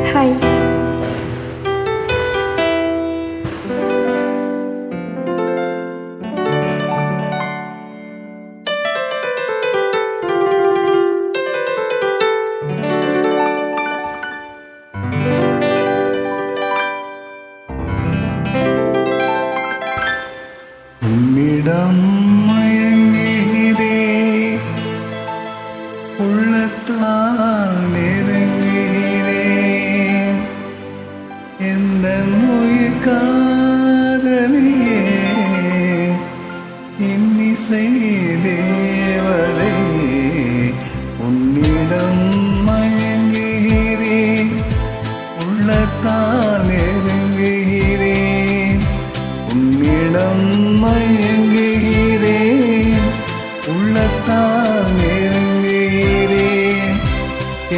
Hi. உன்னிடம் மயங்கிதே உள்ளத்தால் நெருங்கிதே எந்தன் உயிர் காதலியே இன்னிசை தேவதை உன்னிடம் மயங்கிதே உள்ளத்தால் நெருங்கிதே உன்னிடம் மயங்குகிறேன் உள்ளத்தால் நெருங்குகிறேன்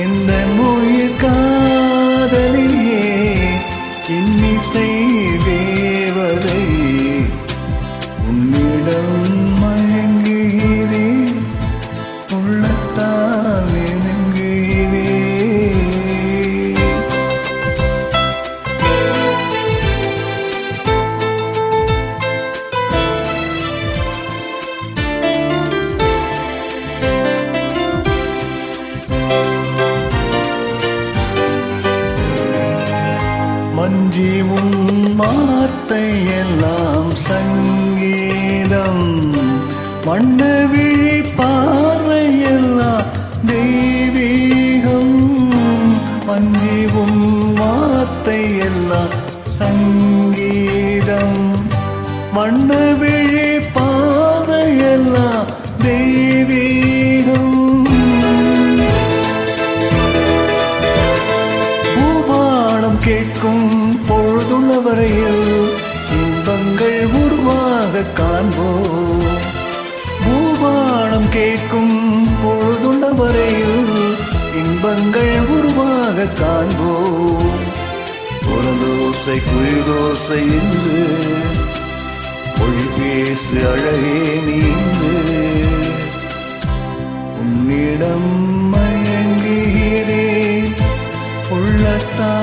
எந்த உயிர் காதலியே இன்னிசை தேவதை உன்னிடம் மயங்குகிறேன் உள்ளத்தால் நெருங்குகிறேன். மஞ்சி உன் வார்த்தையெல்லாம் சங்கீதம் வண்ண விழி பார்வையெல்லாம் தெய்வீகம் மஞ்சி உன் வார்த்தையெல்லாம் சங்கீதம் வண்ண விழி பார்வையெல்லாம் தெய்வீகம் கேட்கும் பொழுதுள்ள வரையில் இன்பங்கள் உருவாக காண்போம் பூபானம் கேட்கும் பொழுதுள்ள வரையில் இன்பங்கள் உருவாக காண்போம் புறந்தோசை குயிலோசை என்று மொழி பேசு அழகே நீந்து உன்னிடம் மயங்குகிறேன் உள்ளத்தால்